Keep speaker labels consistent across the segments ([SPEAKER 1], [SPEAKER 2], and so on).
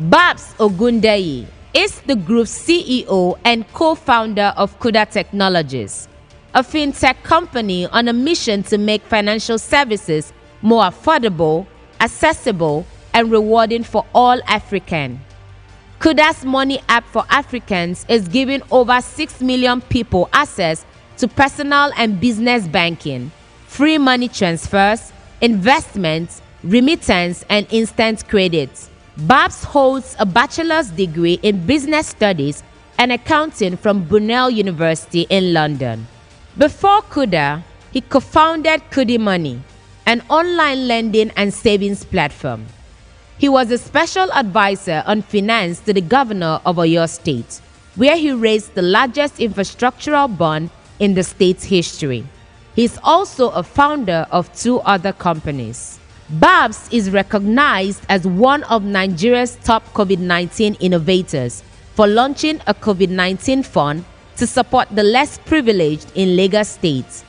[SPEAKER 1] Babs Ogundeyi is the group's CEO and co-founder of Kuda Technologies, a fintech company on a mission to make financial services more affordable, accessible, and rewarding for all Africans. Kuda's money app for Africans is giving over 6 million people access to personal and business banking, free money transfers, investments, remittance, and instant credit. Babs holds a bachelor's degree in business studies and accounting from Brunel University in London. Before Kuda, he co-founded Kudi Money, an online lending and savings platform. He was a special advisor on finance to the governor of Oyo State, where he raised the largest infrastructural bond in the state's history. He is also a founder of 2 other companies. Babs is recognized as one of Nigeria's top COVID-19 innovators for launching a COVID-19 fund to support the less privileged in Lagos State.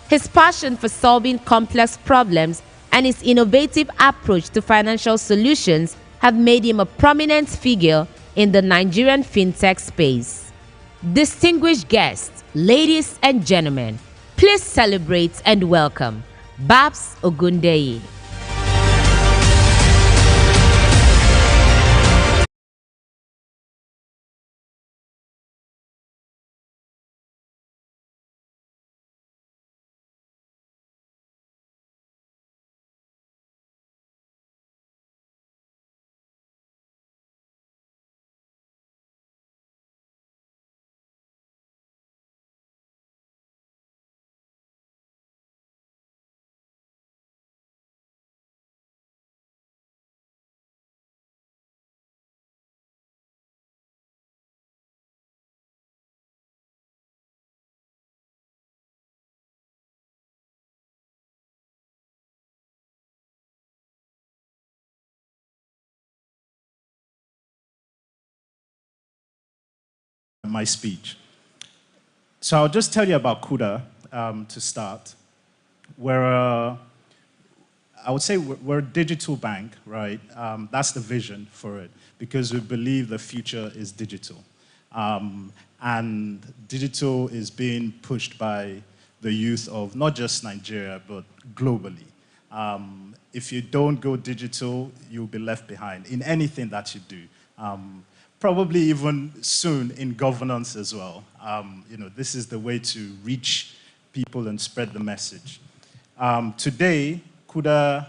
[SPEAKER 1] His passion for solving complex problems and his innovative approach to financial solutions have made him a prominent figure in the Nigerian fintech space. Distinguished guests, ladies and gentlemen, please celebrate and welcome Babs Ogundeyi.
[SPEAKER 2] My speech. So I'll just tell you about Kuda to start. I would say we're a digital bank, right? That's the vision for it, because we believe the future is digital. And digital is being pushed by the youth of not just Nigeria, but globally. If you don't go digital, you'll be left behind in anything that you do. Probably even soon in governance as well. This is the way to reach people and spread the message. Today, Kuda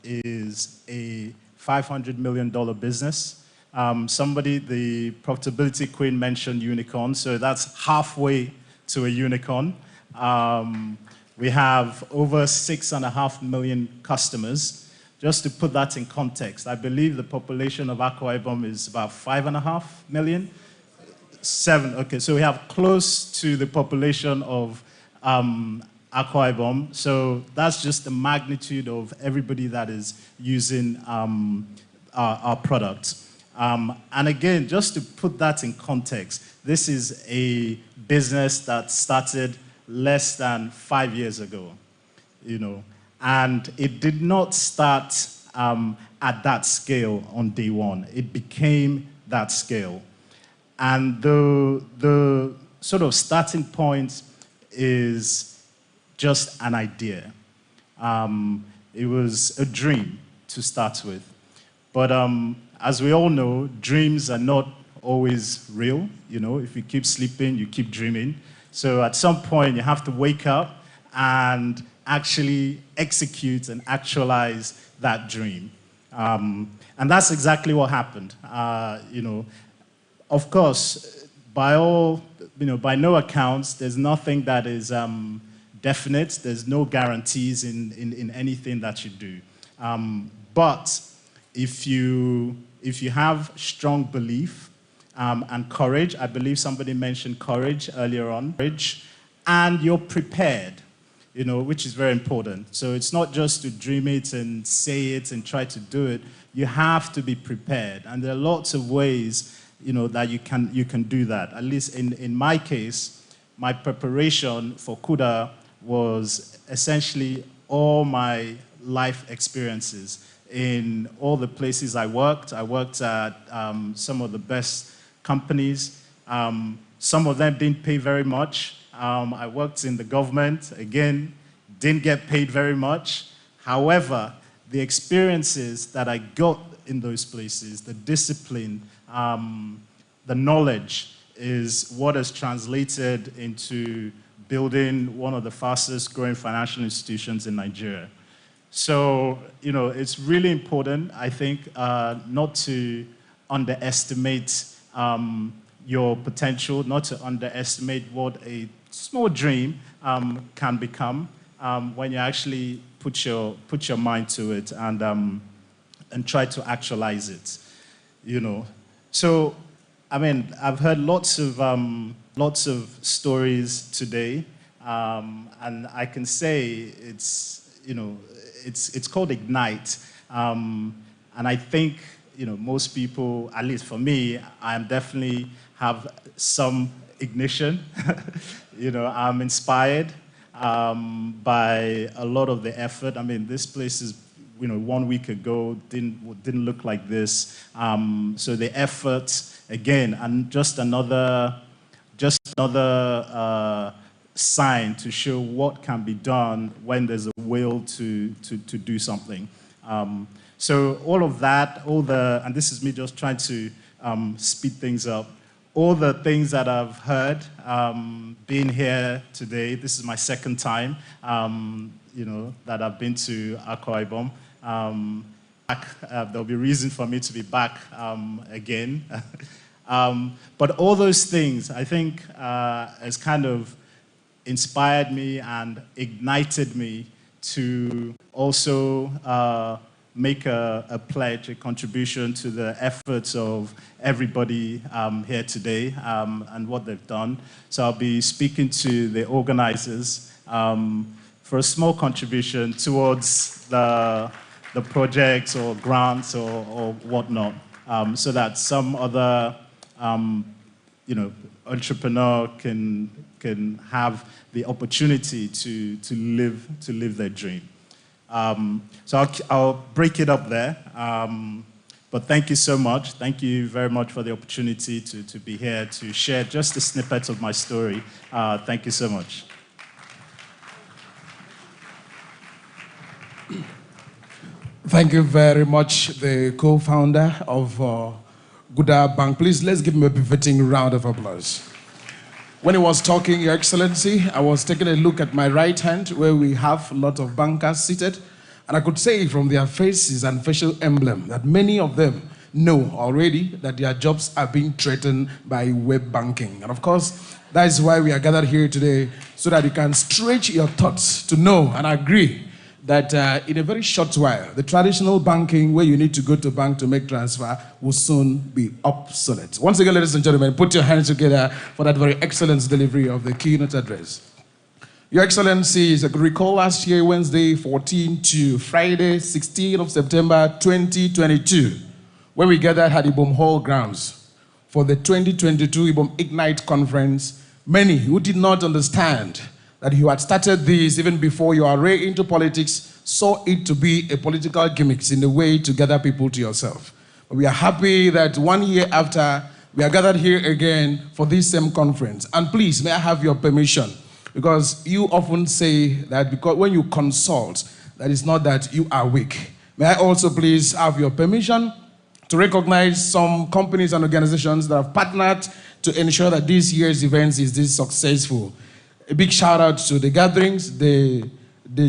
[SPEAKER 2] is a $500 million business. The profitability queen mentioned unicorn, so that's halfway to a unicorn. We have over 6.5 million customers. Just to put that in context, I believe the population of Akwa Ibom is about 5.5 million. 7, okay, so we have close to the population of Akwa Ibom. So that's just the magnitude of everybody that is using our product. And again, just to put that in context, this is a business that started less than 5 years ago, and it did not start at that scale on day one. It became that scale. And the sort of starting point is just an idea. It was a dream to start with. But as we all know, dreams are not always real. If you keep sleeping, you keep dreaming. So at some point, you have to wake up and actually execute and actualize that dream. And that's exactly what happened. Of course, by no accounts, there's nothing that is definite. There's no guarantees in anything that you do. But if you have strong belief and courage, I believe somebody mentioned courage earlier on, and you're prepared, which is very important. So it's not just to dream it and say it and try to do it. You have to be prepared. And there are lots of ways, that you can do that. At least in my case, my preparation for Kuda was essentially all my life experiences in all the places I worked. I worked at some of the best companies. Some of them didn't pay very much. I worked in the government, again, didn't get paid very much. However, the experiences that I got in those places, the discipline, the knowledge is what has translated into building one of the fastest growing financial institutions in Nigeria. So, it's really important, I think, not to underestimate your potential, not to underestimate what a small dream can become when you actually put your mind to it and try to actualize it. So, I've heard lots of stories today, and I can say it's called Ignite, and I think most people, at least for me, I definitely have some ignition. I'm inspired by a lot of the effort. This place is 1 week ago didn't look like this. So the effort again, and just another sign to show what can be done when there's a will to do something. So all of that, and this is me just trying to speed things up, all the things that I've heard being here today, this is my second time, that I've been to Akwa Ibom. There'll be reason for me to be back again. But all those things, I think, has kind of inspired me and ignited me to also make a pledge, a contribution to the efforts of everybody here today and what they've done. So I'll be speaking to the organizers for a small contribution towards the projects or grants or whatnot, so that some other entrepreneur can have the opportunity to live their dream. So I'll break it up there. But thank you so much. Thank you very much for the opportunity to be here to share just a snippet of my story. Thank you so much.
[SPEAKER 3] Thank you very much, the co-founder of Kuda Bank. Please, let's give him a befitting round of applause. When he was talking, Your Excellency, I was taking a look at my right hand where we have a lot of bankers seated, and I could say from their faces and facial emblem that many of them know already that their jobs are being threatened by web banking. And of course, that is why we are gathered here today, so that you can stretch your thoughts to know and agree that in a very short while, the traditional banking where you need to go to bank to make transfer will soon be obsolete. Once again, ladies and gentlemen, put your hands together for that very excellent delivery of the keynote address. Your Excellency, as I could recall, last year, Wednesday 14 to Friday 16 of September 2022, when we gathered at Ibom Hall grounds for the 2022 Ibom Ignite Conference, many who did not understand that you had started this even before your array into politics saw it to be a political gimmick in a way to gather people to yourself. But we are happy that 1 year after, we are gathered here again for this same conference. And please, may I have your permission? Because you often say that because when you consult, that is not that you are weak. May I also please have your permission to recognize some companies and organizations that have partnered to ensure that this year's event is this successful. A big shout out to the gatherings, the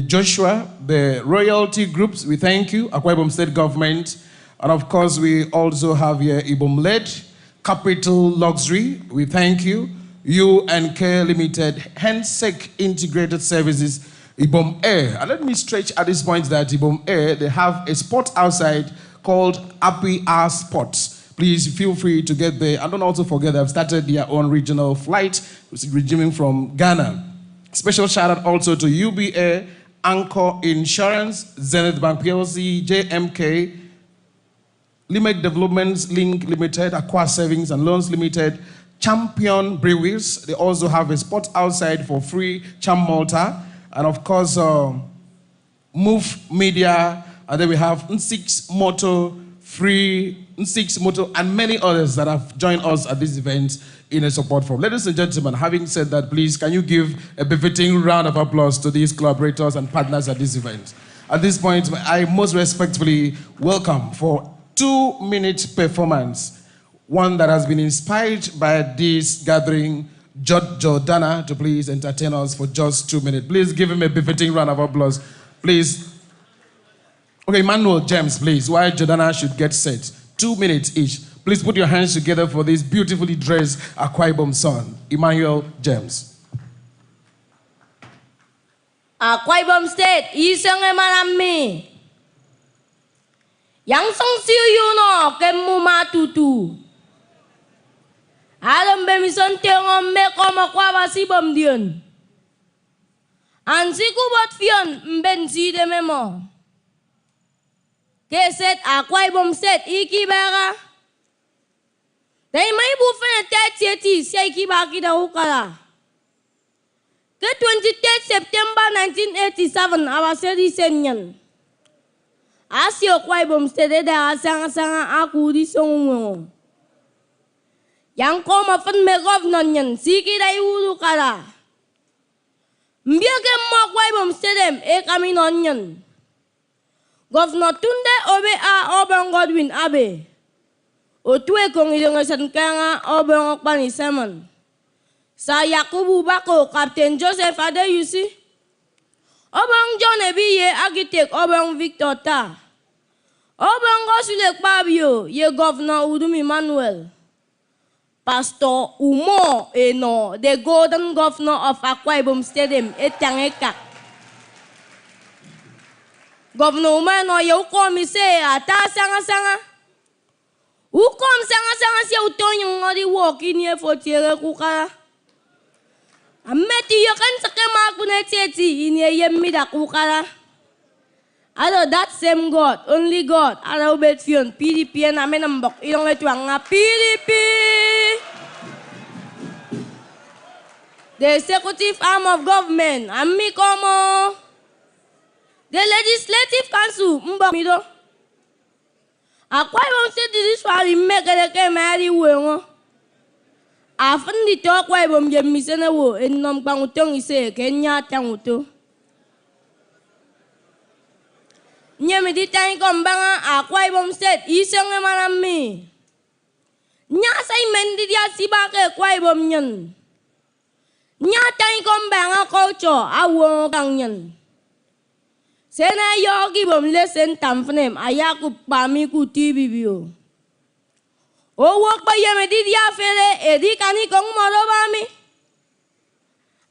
[SPEAKER 3] Joshua, the royalty groups, we thank you, Akwa Ibom State Government, and of course we also have here Ibom-led, Capital Luxury, we thank you, UNK Limited, Handshake Integrated Services, Ibom Air. And let me stretch at this point that Ibom Air, they have a spot outside called Happy Hour Sports. Please feel free to get there. And don't also forget they've started their own regional flight, which is resuming from Ghana. Special shout out also to UBA, Anchor Insurance, Zenith Bank PLC, JMK, Limek Developments Link Limited, Akwa Savings and Loans Limited, Champion Breweries. They also have a spot outside for free, Cham Malta. And of course, Move Media And then we have Nsix Moto, Free, Nsix Moto, and many others that have joined us at this event in a support forum. Ladies and gentlemen, having said that, please, can you give a befitting round of applause to these collaborators and partners at this event? At this point, I most respectfully welcome for 2-minute performance, one that has been inspired by this gathering, Jordana, to please entertain us for just 2 minutes. Please give him a befitting round of applause. Please. Okay, Emmanuel James, please, while Jordana should get set. 2 minutes each. Please put your hands together for this beautifully dressed Akwa Ibom son, Emmanuel James.
[SPEAKER 4] Akwa Ibom State, isang emarami. Yang song siu yuno kemu matutu. Alam bemison tiangom me koma kwa basi bom dion. Ansi kubot fion mben si de memo. Keset Akwa Ibom State iki bara. Dai mai bufen teti si iki baki da ukala. Ke 23 September 1987 awasedi senyan. Asio Akwa Ibom State da asanga aku di songo. Yang koma fen me governor nyan siki dai ulu kala. Mbiake mo Akwa Ibom State e kami nonyan. Governor Tunde Obe a Obeng Godwin Abe. Otue kong ilongasan kanga Obeng Okpani Simon. Sa Yakubu Bako, Captain Joseph Adeyusi. Obeng John Ebiye, Architect Obeng Victor Ta. Obeng Gosulek Babio, ye Governor Udumi Manuel. Pastor Umo Eno, the Golden Governor of Akwa Ibom Stadium, Etangeka. Governor Umo Eno, ye ukom ise, ata sanga. Ukom sanga siya utonyong ngodi walk in ye for tiere kukara. Ameti yo kan sakema kuneteti in ye yemida kukara. Alo that same God, only God, alo bet fion PDP na menambok ilong etuang nga PDP. The executive arm of government, ami komo. The legislative council, mbok mido. Akwa Ibom State this wali mekele ke mari wengo. Afan di to Akwa Ibom jemisene wo enom pangutong ise Kenya tanguto. Nyemi di tani kombanga Akwa Ibom State isang emanami. Nya say mendi dia sibake Akwa Ibom nyen. Nya tani kombanga culture awo kang nyen. Sena yogi bom lesen tamfnem ayaku pami ku TV bio. O wok ba yeme di dia fele edi kani kong moro bami.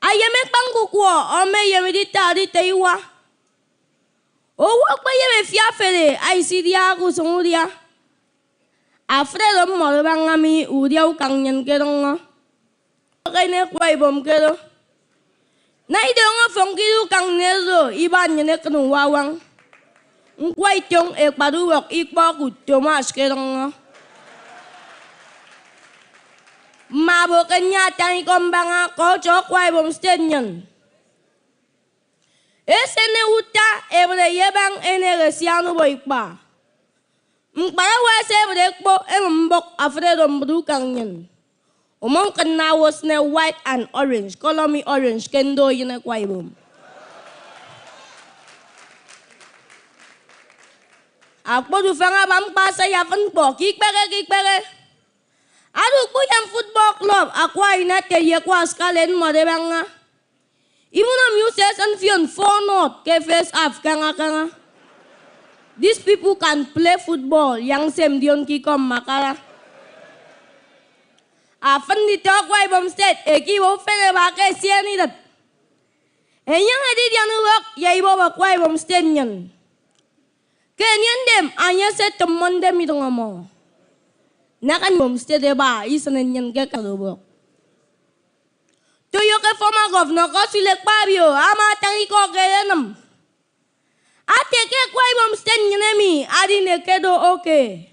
[SPEAKER 4] Ayeme pangu kwa ome yeme di tadi teiwa. O wok ba yeme fia fele ay si dia ku songu dia. Afredo moro bangami udia ukang nyen kedongo. Kaine Akwa Ibom kedo. Na idongo fongkilu kang nezo iban nyene kenu wawang. Ngkwai tiong ekpadu wak ikpa ku Thomas kedongo. Mabo kenya tangi kombanga ko Akwa Ibom State nyen. Esene uta ebre yebang ene resiano bo ikpa. Mpara wese ebre ekpo mbok Alfredo mbudu kang nyen. Umong kena was ne white and orange. Color me orange. Kendo yun Akwa Ibom. Ako du fanga bang pasa yavan po. Kikpere. Adu po yung football club. Akwa inate yekwa skalen mo de banga. Imuna muses and fiyon 4 not. Ke face off kanga. These people can play football. Yang sem diyon kikom makara. Afan di to Akwa Ibom State, eki wo fere ba ke siani dat. Enyang edi dianu wak ya ibo Akwa Ibom State nyan. Kenyan dem anya se temon dem itu ngomong. Nakan Ibom State ba isanen nyan ke kalobok. Tuyo ke former governor ko silek pabio ama tangi ko ke enam. Ate ke Akwa Ibom State nyanemi adi ne kedo okay.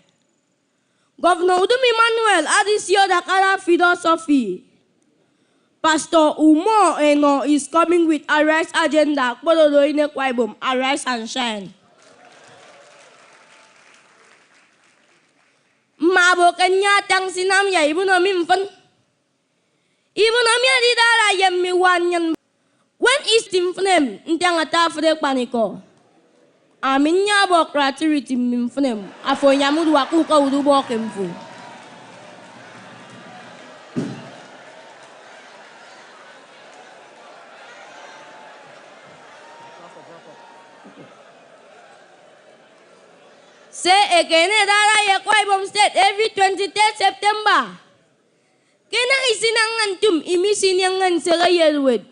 [SPEAKER 4] Governor Udumi Manuel adisio dakara philosophy. Pastor Umo Eno is coming with a rise agenda. Kododo in Akwa Ibom, arise and shine. abo kanya tang sinam ya ibu no mimfen. Ibu no mi adi dara yem mi wanyan. When is tim fnem ntang ata fre paniko. Amin nya bo creativity mimfnem. Afo nyamudu aku ka udu bo kemfu. Say again, dara ya Akwa Ibom State every 23rd September. Kena isinangan tum imisinangan serayelwed.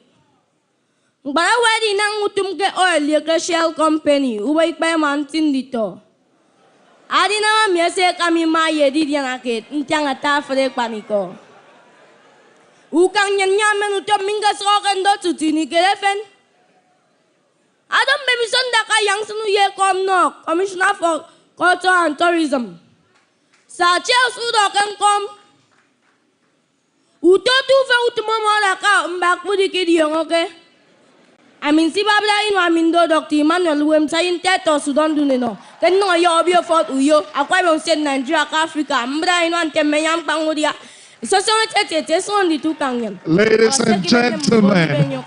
[SPEAKER 4] Barawa di nang utum ke oil ya ke Shell Company ubay pa mantin dito. Adi naman miyase kami maye di diyan akit ntiyang atafre paniko. Ukang nyanyamen utom mingas roken do tutini kelefen. Adam baby sonda ka yang sunu ye komno Commissioner for Culture and Tourism. Sa Charles Udo kan kom. Utotu fa utumomo la ka mbak pudi kidi yung okay. Amin si babla ino amin do Dr. Emmanuel Wem sayin teto Sudan duneno. Kan no yo obio fort uyo. Akwa Ibom State Nigeria ka Africa. Mbra ino ante meyang pangudia. So tete so ndi tu kangyam.
[SPEAKER 5] Ladies and gentlemen,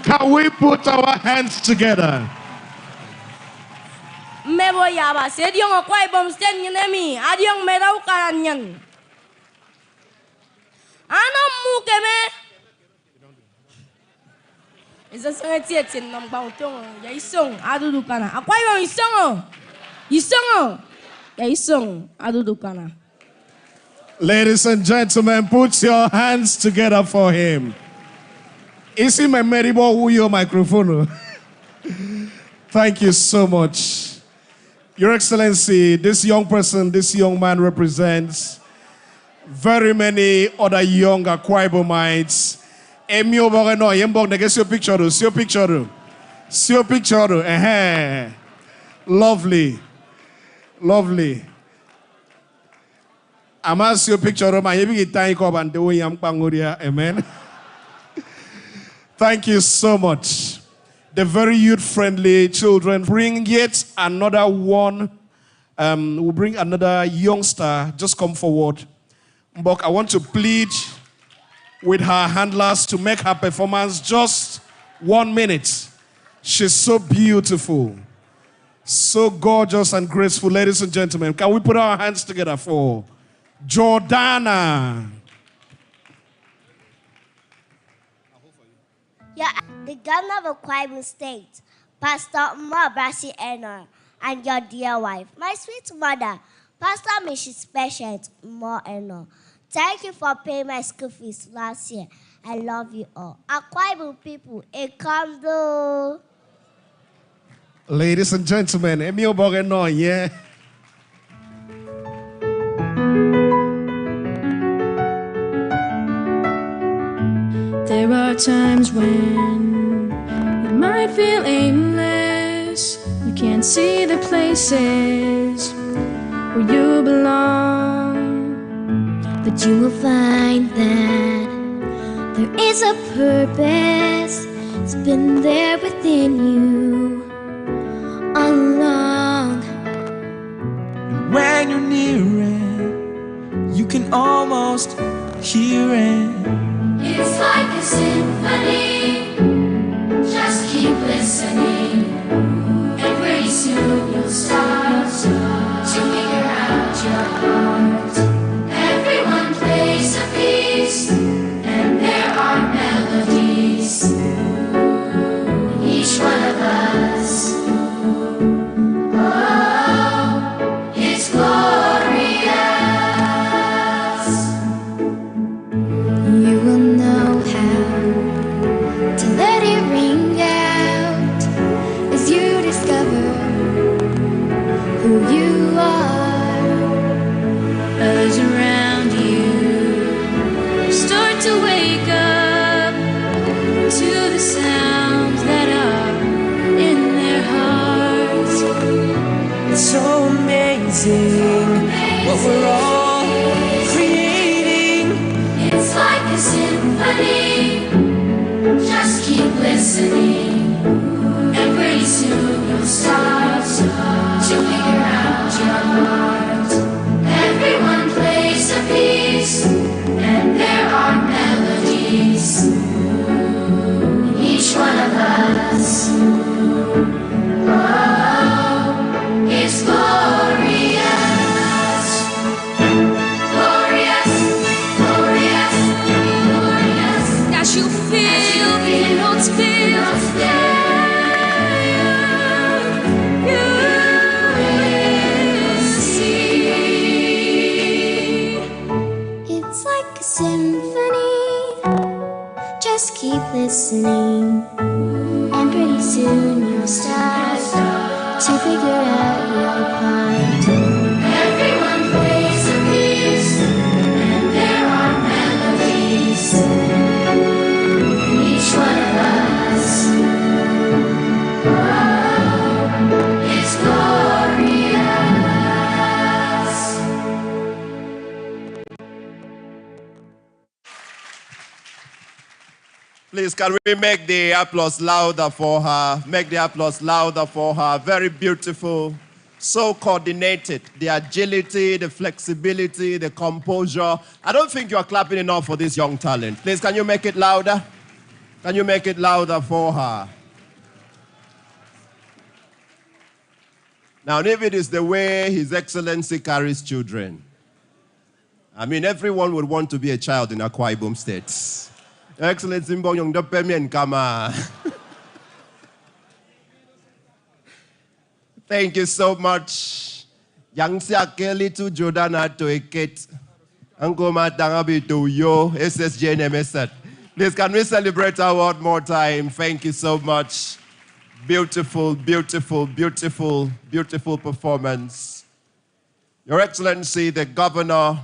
[SPEAKER 5] can we put our hands together?
[SPEAKER 4] Mebo yaba sediong Akwa Ibom State nyenemi adiong merau karanyan. Ano mukeme? Isa sangat tietin nam bautong ya isong adudukana. Akwa Ibom isong ya isong adudukana.
[SPEAKER 5] Ladies and gentlemen, put your hands together for him. Is he my Meribo Uyo microphone? Thank you so much. Your Excellency, this young person, this young man represents very many other young Akwa Ibomites. Emi Oboreno, yembong nege see your picture. Lovely. Amas your picture of my amen. Thank you so much. The very youth-friendly children bring yet another one. We'll bring another youngster. Just come forward. Mbok, I want to plead with her handlers to make her performance just 1 minute. She's so beautiful, so gorgeous and graceful. Ladies and gentlemen, can we put our hands together for Jordana?
[SPEAKER 6] Yeah, the governor of Akwa Ibom State, Pastor Umo Eno, and your dear wife, my sweet mother, Pastor Mrs. Patient Umo Eno. Thank you for paying my school fees last year. I love you all. Akwa Ibom people, it comes though.
[SPEAKER 5] Ladies and gentlemen, Emil Boreno, yeah.
[SPEAKER 7] There are times when you might feel aimless. You can't see the places where you belong. But you will find that there is a purpose. It's been there within you all along.
[SPEAKER 8] And when you're near it, you can almost hear it.
[SPEAKER 7] It's like a symphony. Just keep listening, and pretty soon you'll start to figure out your heart. Everyone plays a piece, and there are melodies. Each one of us, oh, it's glorious. You will know how to let it ring out as you discover who you are. Others around you start to wake up to the sounds that are in their hearts.
[SPEAKER 8] It's so amazing what we're all creating.
[SPEAKER 7] It's like a symphony. Just keep listening, and pretty soon you'll start to figure out your heart. Everyone figure out your part. Everyone plays a piece, and there are melodies in each one of us. Oh, it's glorious.
[SPEAKER 9] Please, can we make the applause louder for her? Make the applause louder for her. Very beautiful, so coordinated. The agility, the flexibility, the composure. I don't think you are clapping enough for this young talent. Please, can you make it louder? Can you make it louder for her? Now, if it is the way His Excellency carries children, I mean, everyone would want to be a child in Akwa Ibom State. Your Excellency Mbong Yung Kama. Thank you so much. Yang siakeli tu Jordana to eket. Angoma tangabi to yo SSJ NMSat. Please, can we celebrate our one more time? Thank you so much. Beautiful, beautiful, beautiful, beautiful performance. Your Excellency, the Governor,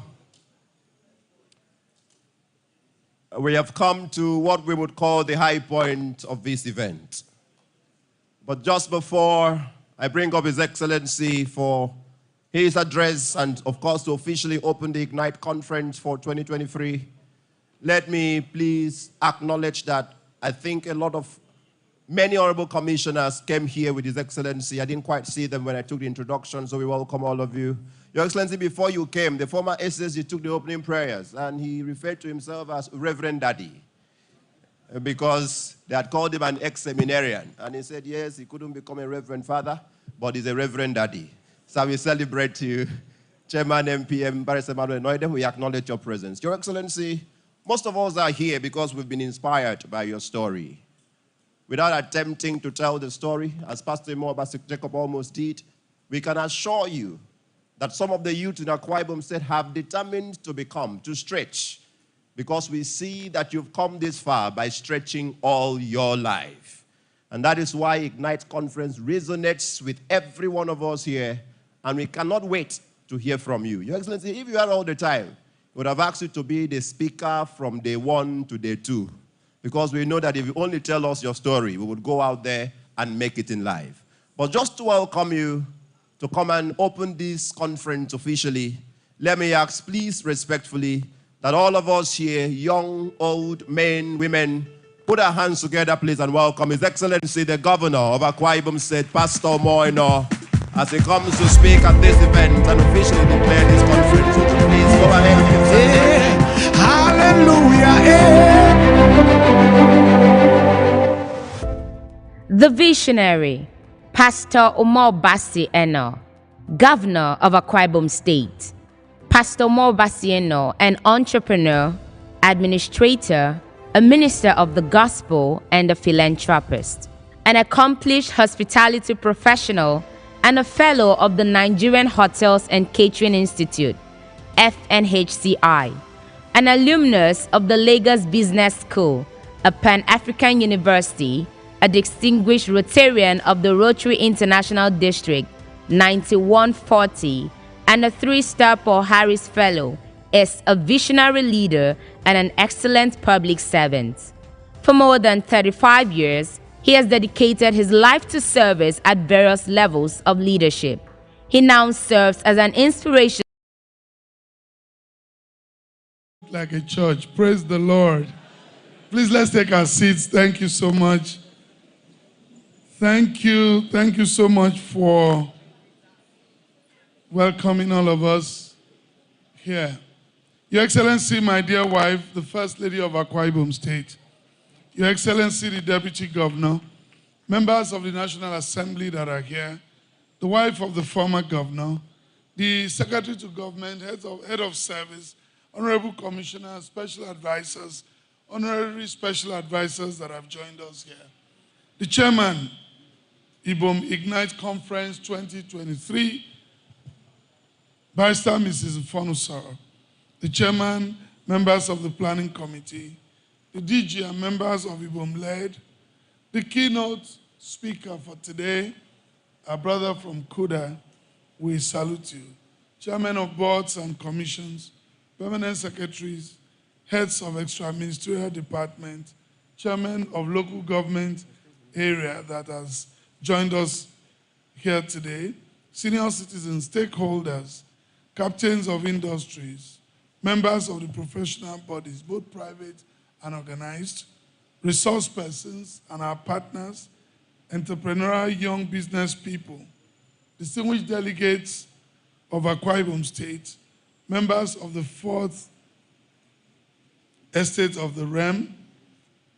[SPEAKER 9] we have come to what we would call the high point of this event. But just before I bring up His Excellency for his address and, of course, to officially open the Ignite Conference for 2023, let me please acknowledge that I think many honorable commissioners came here with His Excellency. I didn't quite see them when I took the introduction, so we welcome all of you. Your Excellency, before you came, the former SSG took the opening prayers, and he referred to himself as Reverend Daddy, because they had called him an ex-seminarian. And he said, yes, he couldn't become a Reverend Father, but he's a Reverend Daddy. So we celebrate you, Chairman MPM Barrister Emmanuel Noide. We acknowledge your presence. Your Excellency, most of us are here because we've been inspired by your story. Without attempting to tell the story, as Pastor Imo Jacob almost did, we can assure you that some of the youth in Akwa Ibom State have determined to stretch, because we see that you've come this far by stretching all your life. And that is why Ignite Conference resonates with every one of us here, and we cannot wait to hear from you. Your Excellency, if you had all the time, we would have asked you to be the speaker from day 1 to day 2, because we know that if you only tell us your story, we would go out there and make it in life. But just to welcome you to come and open this conference officially, let me ask, please, respectfully, that all of us here, young, old, men, women, put our hands together, please, and welcome His Excellency, the Governor of Akwa Ibom State, Pastor Umo Eno, as he comes to speak at this event and officially declare this conference. So please go ahead.
[SPEAKER 1] Hallelujah. The visionary, Pastor Umo Eno, Governor of Akwa Ibom State. Pastor Umo Eno, an entrepreneur, administrator, a minister of the gospel, and a philanthropist. An accomplished hospitality professional and a fellow of the Nigerian Hotels and Catering Institute, FNHCI. An alumnus of the Lagos Business School, a Pan-African university, a distinguished Rotarian of the Rotary International District, 9140, and a 3-star Paul Harris Fellow, is a visionary leader and an excellent public servant. For more than 35 years, he has dedicated his life to service at various levels of leadership. He now serves as an inspiration.
[SPEAKER 3] Like a church. Praise the Lord. Please, let's take our seats. Thank you so much. Thank you. Thank you so much for welcoming all of us here. Your Excellency, my dear wife, the First Lady of Akwa Ibom State, Your Excellency, the Deputy Governor, members of the National Assembly that are here, the wife of the former governor, the Secretary to Government, Head of Service, Honorable Commissioners, Special Advisors, Honorary Special Advisors that have joined us here, the Chairman, Ibom Ignite Conference 2023, Barrister Mrs. Fonusara, the Chairman, members of the Planning Committee, the DG and members of Ibom LED, the keynote speaker for today,
[SPEAKER 10] our brother from Kuda, we salute you. Chairman of boards and commissions, permanent secretaries, heads of extra-ministerial department, chairman of local government area that has joined us here today, senior citizens, stakeholders, captains of industries, members of the professional bodies, both private and organized, resource persons and our partners, entrepreneurial young business people, distinguished delegates of Akwa Ibom State, members of the 4th Estate of the REM,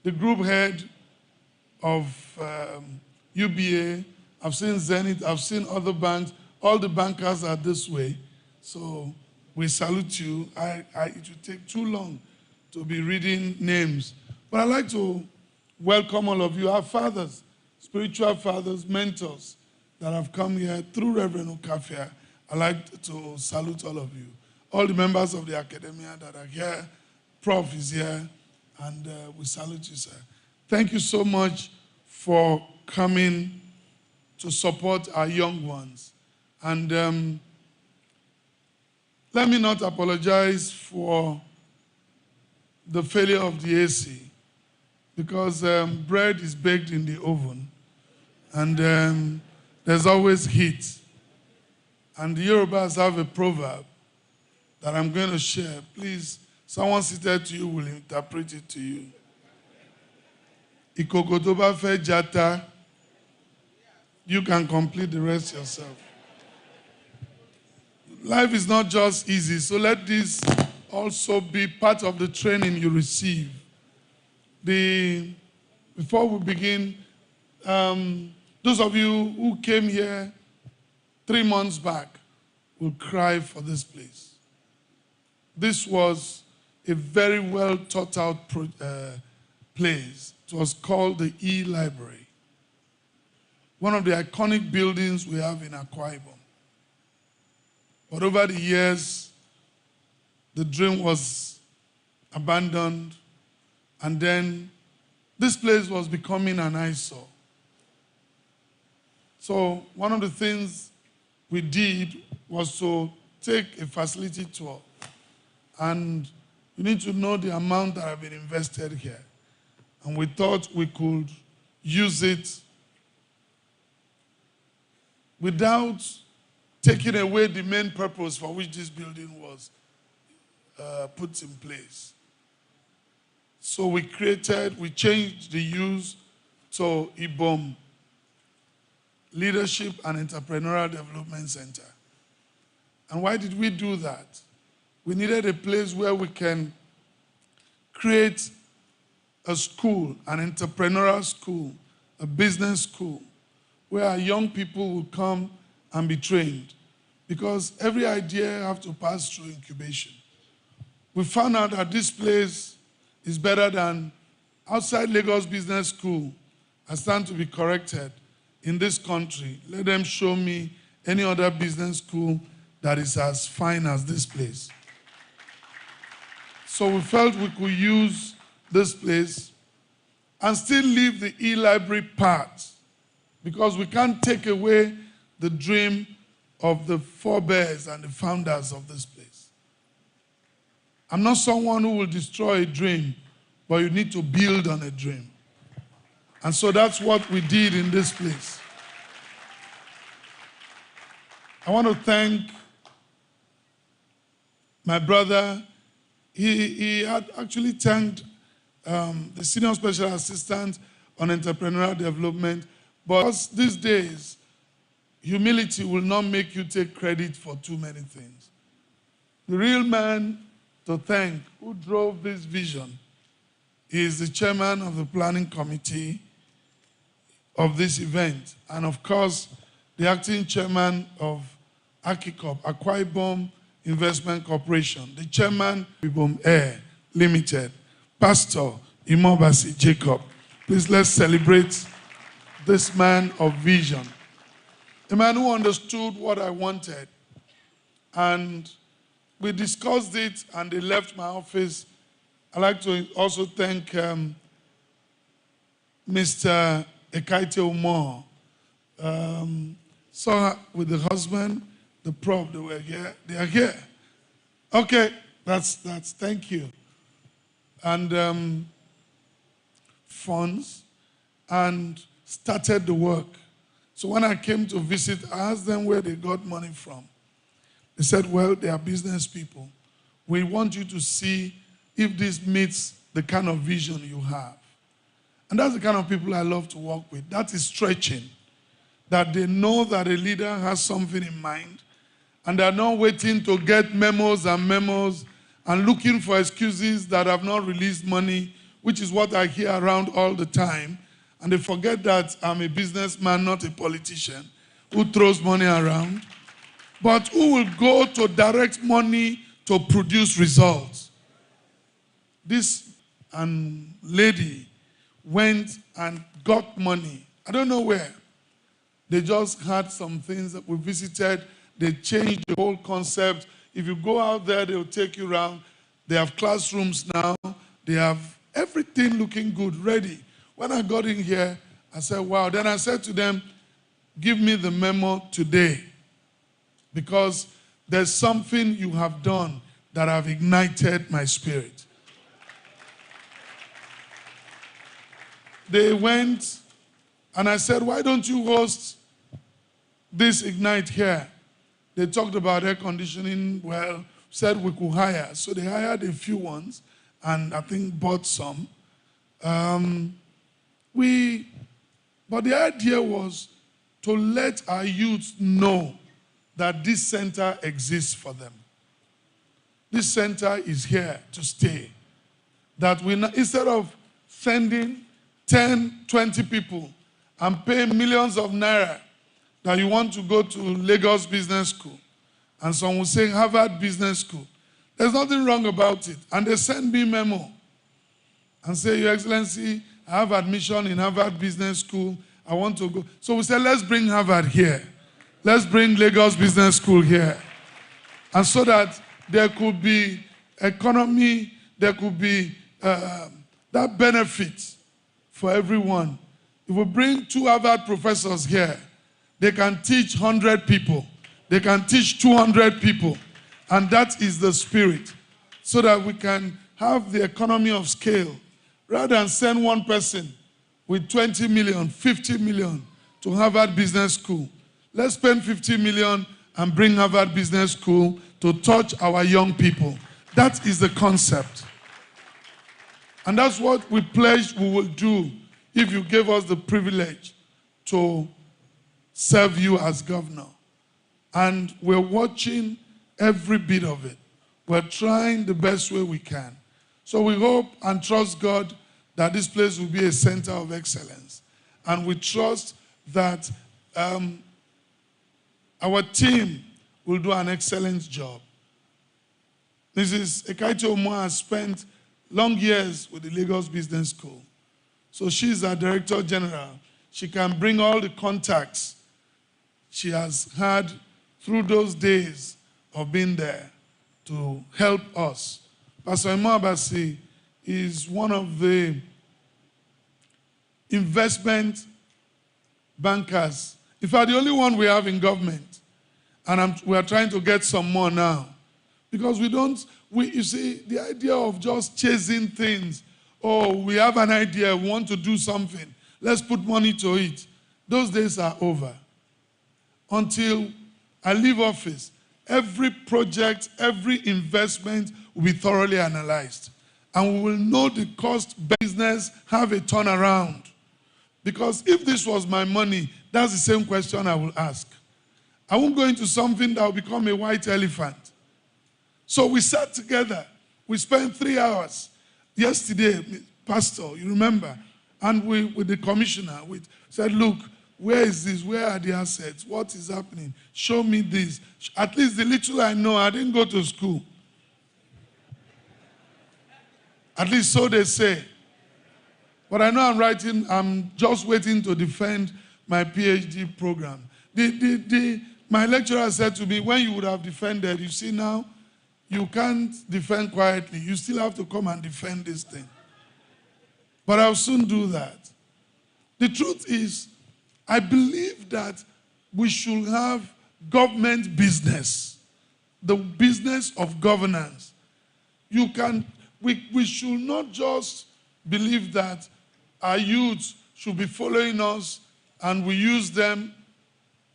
[SPEAKER 10] the group head of UBA, I've seen Zenith, I've seen other banks, all the bankers are this way. So we salute you. It will take too long to be reading names. But I'd like to welcome all of you, our fathers, spiritual fathers, mentors that have come here through Reverend Ukafia. I'd like to salute all of you. All the members of the academia that are here, Prof is here, and we salute you, sir. Thank you so much for coming to support our young ones. And let me not apologize for the failure of the AC, because bread is baked in the oven, and there's always heat. And the Yorubas have a proverb that I'm going to share. Please, someone seated to you will interpret it to you. Ikokotoba fe jata. You can complete the rest yourself. Life is not just easy, so let this also be part of the training you receive. Before we begin, those of you who came here 3 months back will cry for this place. This was a very well thought out place. It was called the E-Library. One of the iconic buildings we have in Akwa Ibom. But over the years, the dream was abandoned, and then this place was becoming an eyesore. So one of the things we did was to take a facility tour, and you need to know the amount that have been invested here. And we thought we could use it without taking away the main purpose for which this building was put in place. So we changed the use to Ibom Leadership and Entrepreneurial Development Center. And why did we do that? We needed a place where we can create a school, an entrepreneurial school, a business school, where our young people will come and be trained. Because every idea has to pass through incubation. We found out that this place is better than outside Lagos Business School. I stand to be corrected in this country. Let them show me any other business school that is as fine as this place. So we felt we could use this place and still leave the e-library part, because we can't take away the dream of the forebears and the founders of this place. I'm not someone who will destroy a dream, but you need to build on a dream. And so that's what we did in this place. I want to thank my brother. He had actually thanked the Senior Special Assistant on Entrepreneurial Development, but these days, humility will not make you take credit for too many things. The real man to thank who drove this vision is the chairman of the planning committee of this event, and of course, the acting chairman of AKICOP, Akwa Ibom Investment Corporation, the chairman of Ibom Air Limited, Pastor Umo Jacob. Please let's celebrate this man of vision. A man who understood what I wanted. And we discussed it, and they left my office. I'd like to also thank Mr. Ekaite Umo. Saw her with the husband, the prop, they were here. They are here. Okay, that's thank you. And funds, and started the work. So when I came to visit, I asked them where they got money from. They said, well, they are business people. We want you to see if this meets the kind of vision you have. And that's the kind of people I love to work with. That is stretching. That they know that a leader has something in mind, and they're not waiting to get memos and looking for excuses that have not released money, which is what I hear around all the time. And they forget that I'm a businessman, not a politician, who throws money around, but who will go to direct money to produce results. This lady went and got money. I don't know where. They just had some things that we visited. They changed the whole concept. If you go out there, they'll take you around. They have classrooms now. They have everything looking good, ready. When I got in here, I said, wow. Then I said to them, give me the memo today, because there's something you have done that have ignited my spirit. They went, and I said, why don't you host this Ignite here? They talked about air conditioning. Well, said we could hire. So they hired a few ones, and I think bought some. But the idea was to let our youth know that this center exists for them. This center is here to stay. That instead of sending 10, 20 people and paying millions of naira, that you want to go to Lagos Business School, and some will say Harvard Business School. There's nothing wrong about it. And they send me a memo and say, Your Excellency, I have admission in Harvard Business School. I want to go. So we said, let's bring Harvard here. Let's bring Lagos Business School here. And so that there could be economy, there could be that benefit for everyone. If we bring 2 Harvard professors here, they can teach 100 people. They can teach 200 people. And that is the spirit. So that we can have the economy of scale. Rather than send one person with 20 million, 50 million to Harvard Business School, let's spend 50 million and bring Harvard Business School to touch our young people. That is the concept. And that's what we pledged we will do if you gave us the privilege to serve you as governor. And we're watching every bit of it. We're trying the best way we can. So we hope and trust God that this place will be a center of excellence. And we trust that our team will do an excellent job. Mrs. Ekaite Omo has spent long years with the Lagos Business School. So she's our Director General. She can bring all the contacts she has had through those days of being there to help us. Pastor Umo Abasi is one of the investment bankers. In fact, the only one we have in government. And we are trying to get some more now. Because you see, the idea of just chasing things, oh, we have an idea, we want to do something, let's put money to it. Those days are over. Until I leave office, every project, every investment will be thoroughly analyzed. And we will know the cost business have a turnaround. Because if this was my money, that's the same question I will ask. I won't go into something that will become a white elephant. So we sat together. We spent 3 hours yesterday, Pastor, you remember? And with the commissioner, we said, look, where is this? Where are the assets? What is happening? Show me this. At least the little I know, I didn't go to school. At least so they say. But I know I'm just waiting to defend my PhD program. My lecturer said to me, when you would have defended, you see now, you can't defend quietly. You still have to come and defend this thing. But I'll soon do that. The truth is, I believe that we should have government business, the business of governance. We should not just believe that our youth should be following us and we use them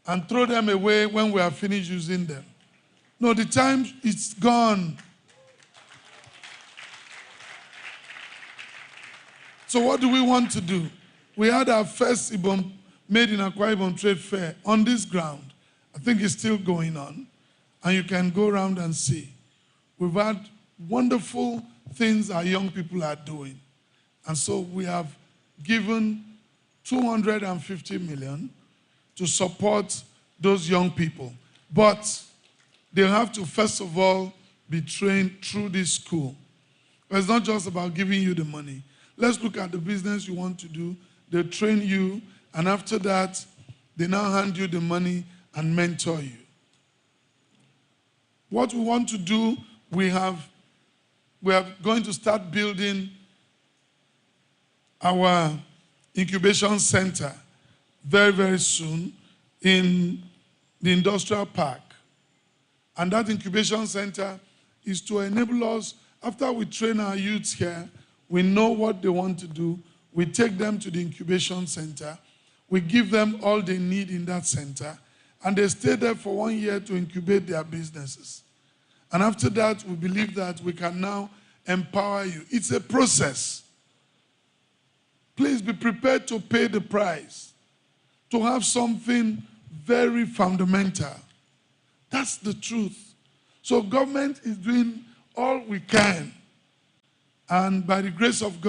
[SPEAKER 10] and throw them away when we are finished using them. No, the time is gone. So what do we want to do? We had our first Ibom made in Akwa Ibom Trade Fair on this ground. I think it's still going on. And you can go around and see. We've had wonderful things our young people are doing. And so we have given 250 million to support those young people. But they have to, first of all, be trained through this school. It's not just about giving you the money. Let's look at the business you want to do. They train you, and after that, they now hand you the money and mentor you. What we want to do, we are going to start building our incubation center very, very soon in the industrial park. And that incubation center is to enable us, after we train our youths here, we know what they want to do, we take them to the incubation center, we give them all they need in that center, and they stay there for 1 year to incubate their businesses. And after that, we believe that we can now empower you. It's a process. Please be prepared to pay the price, to have something very fundamental. That's the truth. So government is doing all we can. And by the grace of God,